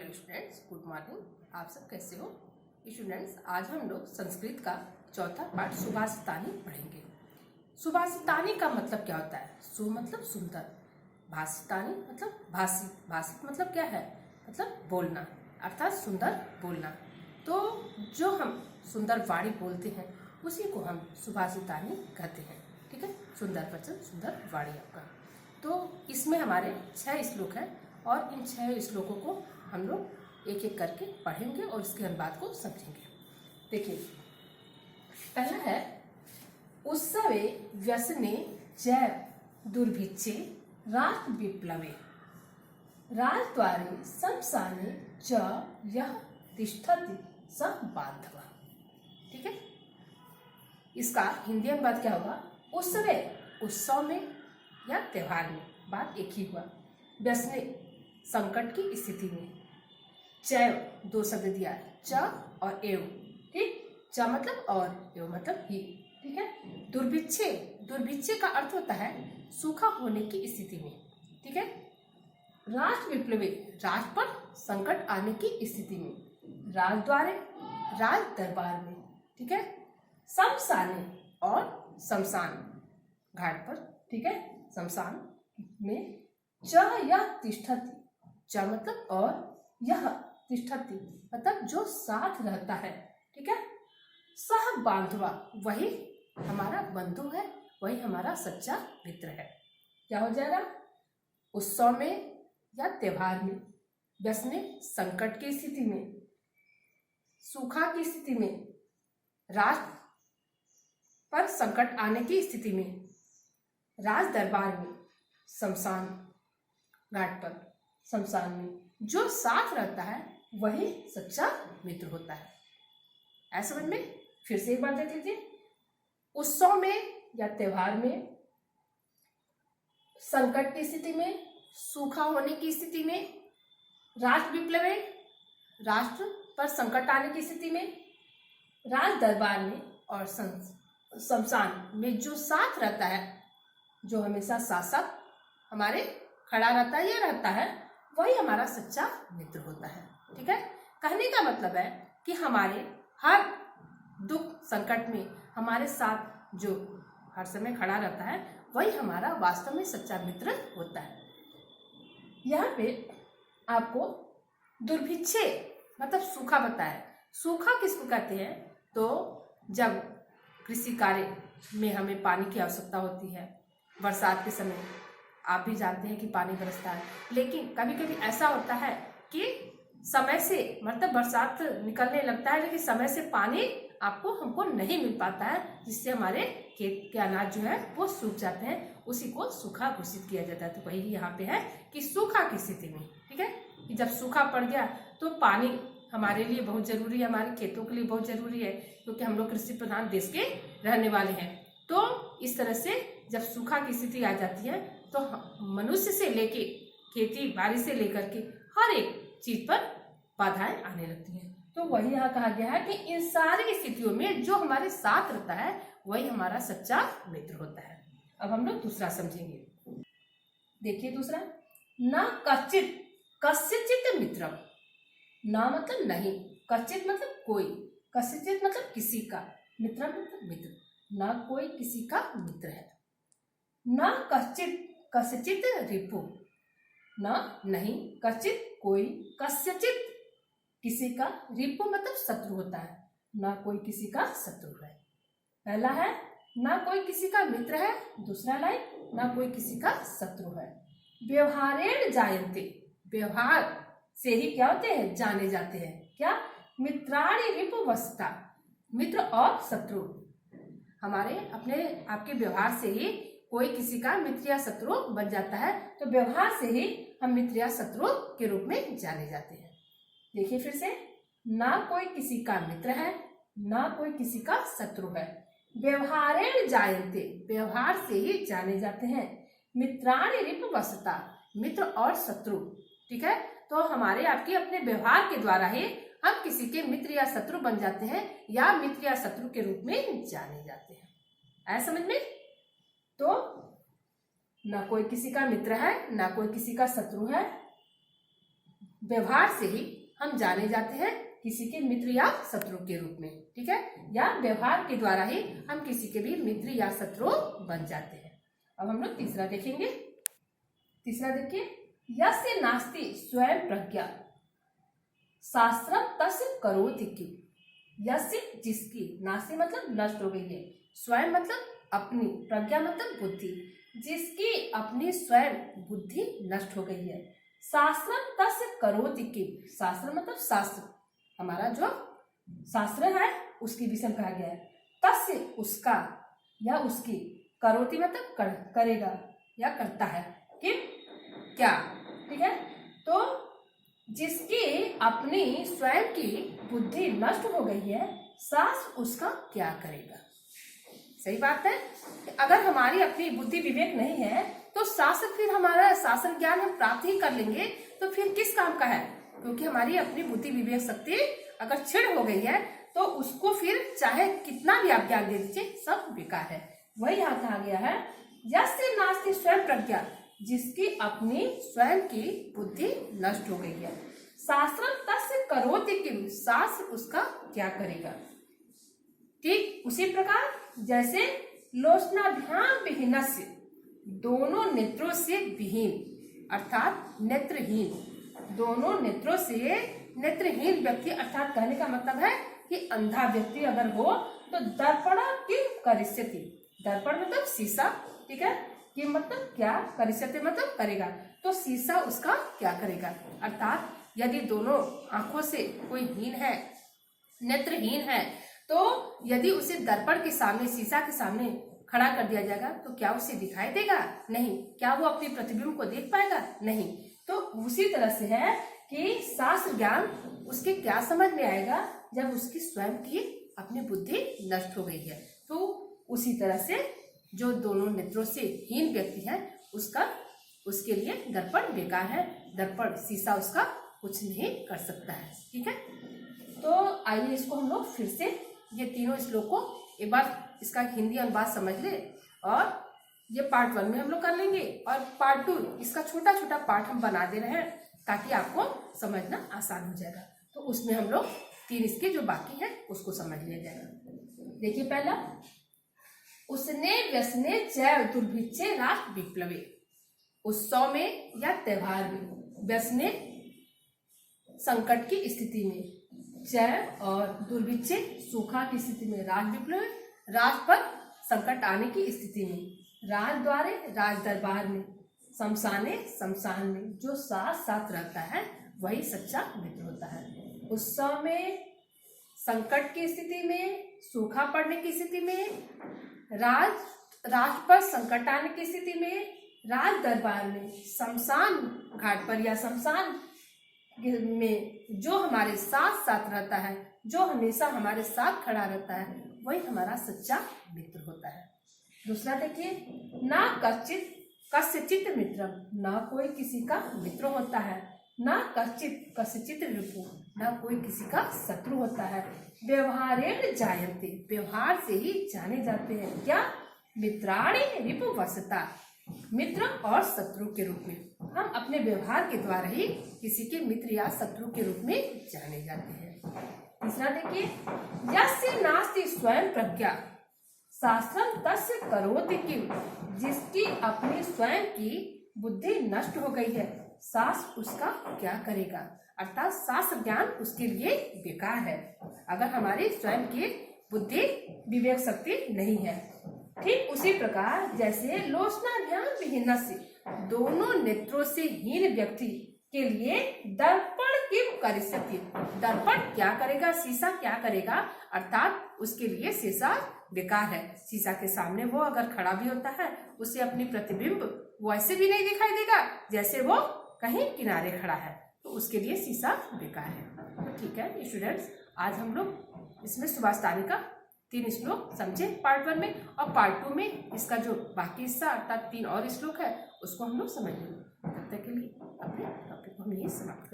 Hello students, good morning. आप सब कैसे हो स्टूडेंट्स? आज हम लोग संस्कृत का चौथा पाठ सुभाषितानी पढ़ेंगे। सुभाषितानी का मतलब क्या होता है? सु मतलब सुंदर, भाषितानी मतलब भाषित, भाषित मतलब क्या है? मतलब बोलना, अर्थात सुंदर बोलना। तो जो हम सुंदर वाणी बोलते हैं उसी को हम सुभाषितानी कहते हैं। ठीक है, सुंदर वचन, सुंदर वाणी आपका। तो इसमें हमारे 6 श्लोक हैं और इन 6 श्लोकों को हम लोग एक एक करके पढ़ेंगे और इसके अनुवाद को समझेंगे। देखिए, पहला है उत्सवे व्यसने जैव दुर्भिक्षे राष्ट्र विप्लवे राजद्वारे शमशाने च यः तिष्ठति स बांधवः। ठीक है, इसका हिंदी अनुवाद क्या होगा? उत्सवे, उत्सव में या त्योहार में, बात एक ही हुआ। व्यसने, संकट की स्थिति में। चैव, 2 शब्द दिया है, च और एव। ठीक, च मतलब और, एव मतलब ही। ठीक है, दुर्भिक्षे, दुर्भिक्षे का अर्थ होता है सूखा होने की स्थिति में। ठीक है, राष्ट्र विप्लवे, राष्ट्र पर संकट आने की स्थिति में। राजद्वारे, राज दरबार में। ठीक है, शमशाने और शमशान घाट पर। ठीक है, शमशान में। च यः तिष्ठति, च मतलब और, यह तिष्ठति मतलब जो साथ रहता है। ठीक है, सह बांधवा, वही हमारा बंधु है, वही हमारा सच्चा मित्र है। क्या हो जाएगा? उत्सव में या त्योहार में, व्यसने संकट की स्थिति में, सूखा की स्थिति में, राष्ट्र पर संकट आने की स्थिति में, राज दरबार में, शमशान घाट पर, शमशान में जो साथ रहता है वही सच्चा मित्र होता है। ऐसा समझ में? फिर से एक बार देख लीजिए। उत्सव में या त्योहार में, संकट की स्थिति में, सूखा होने की स्थिति में, राष्ट्र विप्लवे, राष्ट्र पर संकट आने की स्थिति में, राज दरबार में और शमशान में जो साथ रहता है, जो हमेशा साथ साथ हमारे खड़ा रहता है या रहता है, वही हमारा सच्चा मित्र होता है। ठीक है, कहने का मतलब है कि हमारे हर दुख संकट में हमारे साथ जो हर समय खड़ा रहता है वही हमारा वास्तव में सच्चा मित्र होता है। यहाँ पे आपको दुर्भिक्षे मतलब सूखा बताया। सूखा किसको कहते हैं? तो जब कृषि कार्य में हमें पानी की आवश्यकता होती है, बरसात के समय आप भी जानते हैं कि पानी बरसता है, लेकिन कभी कभी ऐसा होता है कि समय से मतलब बरसात निकलने लगता है लेकिन समय से पानी हमको नहीं मिल पाता है, जिससे हमारे खेत के अनाज जो है वो सूख जाते हैं। उसी को सूखा घोषित किया जाता है। तो वही यहाँ पे है कि सूखा की स्थिति में। ठीक है, कि जब सूखा पड़ गया तो पानी हमारे लिए बहुत जरूरी है, हमारे खेतों के लिए बहुत जरूरी है, क्योंकि हम लोग कृषि प्रधान देश के रहने वाले हैं। तो इस तरह से जब सूखा की स्थिति आ जाती है तो मनुष्य से लेके खेती बाड़ी से लेकर के हर एक चीज पर बाधाएं आने लगती हैं। तो वही यहाँ कहा गया है कि इन सारी स्थितियों में जो हमारे साथ रहता है वही हमारा सच्चा मित्र होता है। अब हम लोग दूसरा समझेंगे। देखिए दूसरा, न कश्चित कस्यचित मित्रम। न मतलब नहीं, कश्चित मतलब कोई, कस्यचित मतलब किसी का, मित्रम मतलब मित्र। न कोई किसी का मित्र है। न कश्चित कस्यचित रिपु, न नहीं, कश्चित कोई, कस्यचित किसी का, रिपु मतलब शत्रु होता है। न कोई किसी का शत्रु है। पहला है न कोई किसी का मित्र है, दूसरा लाइन न कोई किसी का शत्रु है। व्यवहारेण जायन्ते, व्यवहार से ही क्या होते हैं? जाने जाते हैं। क्या? मित्राणि रिपुवस्ता, मित्र और शत्रु हमारे अपने आपके व्यवहार से ही कोई किसी का मित्र या शत्रु बन जाता है। तो व्यवहार से ही हम मित्र या शत्रु के रूप में जाने जाते हैं। देखिए फिर से, ना कोई किसी का मित्र है, ना कोई किसी का शत्रु है। व्यवहारेण जायन्ते, व्यवहार से ही जाने जाते हैं। मित्राणि रिपुवस्ता, मित्र और शत्रु। ठीक है, तो हमारे आपके अपने व्यवहार के द्वारा ही हम किसी के मित्र या शत्रु बन जाते हैं या मित्र या शत्रु के रूप में जाने जाते हैं। ऐसा समझ में? तो ना कोई किसी का मित्र है, ना कोई किसी का शत्रु है, व्यवहार से ही हम जाने जाते हैं किसी के मित्र या शत्रु के रूप में, ठीक है, या व्यवहार के द्वारा ही हम किसी के भी मित्र या शत्रु बन जाते हैं। अब हम लोग तीसरा देखेंगे। तीसरा देखिए, यस्य नास्ति स्वयं प्रज्ञा शास्त्रम तस्य करोति किम। यस्य जिसकी, नास्ति मतलब नष्ट हो गई है, स्वयं मतलब अपनी, प्रज्ञा मतलब बुद्धि, जिसकी अपनी स्वयं बुद्धि नष्ट हो गई है, शास्त्रम तस्य करोति किम। शास्त्र मतलब शास्त्र, हमारा जो शास्त्र है उसके विषय में कहा गया है। तस्य उसका या उसकी, करोति मतलब करेगा या करता है, किम क्या, ठीक है। तो जिसकी अपनी स्वयं की बुद्धि नष्ट हो गई है, शास्त्र उसका क्या करेगा। सही बात है। अगर हमारी अपनी बुद्धि विवेक नहीं है तो शास्त्र, फिर हमारा शास्त्र ज्ञान हम प्राप्त ही कर लेंगे तो फिर किस काम का है, क्योंकि हमारी अपनी बुद्धि विवेक शक्ति अगर क्षीण हो गई है तो उसको फिर चाहे कितना भी आप ज्ञान दे दीजिए सब बेकार है। वही यहाँ कहा गया है, यस्य नास्ति स्वयं प्रज्ञा, जिसकी अपनी स्वयं की बुद्धि नष्ट हो गई है, शास्त्रम तस्य करोति किम, शास्त्र उसका क्या करेगा। ठीक उसी प्रकार जैसे लोचनाभ्याम विहीनस्य, दोनों नेत्रों से विहीन अर्थात नेत्रहीन, दोनों नेत्रों से नेत्रहीन व्यक्ति, अर्थात कहने का मतलब है कि अंधा व्यक्ति अगर हो तो दर्पण किम करिष्यति, दर्पण मतलब शीशा, ठीक है, कि मतलब क्या, करिष्यति मतलब करेगा, तो शीशा उसका क्या करेगा। अर्थात यदि दोनों आंखों से कोई हीन है, नेत्रहीन है, तो यदि उसे दर्पण के सामने, शीशा के सामने खड़ा कर दिया जाएगा तो क्या उसे दिखाई देगा? नहीं। क्या वो अपने प्रतिबिंब को देख पाएगा? नहीं। तो उसी तरह से है कि शास्त्र ज्ञान उसके क्या समझ में आएगा जब उसकी स्वयं की अपनी बुद्धि नष्ट हो गई है। तो उसी तरह से जो दोनों नेत्रों से हीन व्यक्ति है उसका, उसके लिए दर्पण बेकार है, दर्पण शीशा उसका कुछ नहीं कर सकता है, ठीक है। तो आइए इसको हम लोग फिर से ये तीनों श्लोक को एक बार इसका हिंदी अनुवाद समझ ले, और ये पार्ट 1 में हम लोग कर लेंगे और पार्ट 2 इसका छोटा छोटा पार्ट हम बना दे रहे हैं ताकि आपको समझना आसान हो जाएगा। तो उसमें हम लोग 3 इसके जो बाकी है उसको समझ लिया जाएगा। देखिए पहला, उसने व्यसने जय दुर्भिक्षे राष्ट्र विप्लवे, उत्सव में या त्योहार में, व्यसने संकट की स्थिति में, जय और दुर्भिक्षे सूखा की स्थिति में, राज विप्लव राज पर संकट आने की स्थिति में, राज द्वारे राज दरबार में, शमशाने शमशान में, जो साथ साथ रहता है वही सच्चा मित्र होता है। उत्सव में, संकट की स्थिति में, सूखा पड़ने की स्थिति में, राज पर संकट आने की स्थिति में, राज दरबार में, शमशान घाट पर या शमशान में जो हमारे साथ साथ रहता है, जो हमेशा हमारे साथ खड़ा रहता है, वही हमारा सच्चा मित्र होता है। दूसरा देखिए, ना कश्चित कस्यचित मित्रम, ना कोई किसी का मित्र होता है, ना कश्चित कस्यचित रिपु, ना कोई किसी का शत्रु होता है, व्यवहारेण जायन्ते, व्यवहार से ही जाने जाते हैं, क्या, मित्राणि रिपु वसता, मित्र और शत्रु के रूप में। हम अपने व्यवहार के द्वारा ही किसी के मित्र या शत्रु के रूप में जाने जाते हैं। तीसरा देखिए, यस्य नास्ति स्वयं प्रज्ञा शास्त्रम तस्य करोति किम, जिसकी अपनी स्वयं की बुद्धि नष्ट हो गई है, शास्त्र उसका क्या करेगा। अर्थात शास्त्र ज्ञान उसके लिए बेकार है अगर हमारी स्वयं की बुद्धि विवेक शक्ति नहीं है। ठीक उसी प्रकार जैसे लोचनाभ्याम विहीनस्य, दोनों नेत्रों से हीन व्यक्ति के लिए दर्पण किम करिष्यति, दर्पण क्या करेगा, शीशा क्या करेगा, अर्थात उसके लिए शीशा बेकार है। शीशा के सामने वो अगर खड़ा भी होता है उसे अपनी प्रतिबिंब वैसे भी नहीं दिखाई देगा जैसे वो कहीं किनारे खड़ा है, तो उसके लिए शीशा बेकार है। तो ठीक है स्टूडेंट्स, आज हम लोग इसमें सुभाष तानी का 3 श्लोक समझे पार्ट 1 में, और पार्ट 2 में इसका जो बाकी हिस्सा अर्थात 3 और श्लोक है उसको हम लोग समझ लेंगे। तब तक के लिए अपने टॉपिक को हम यही समाप्त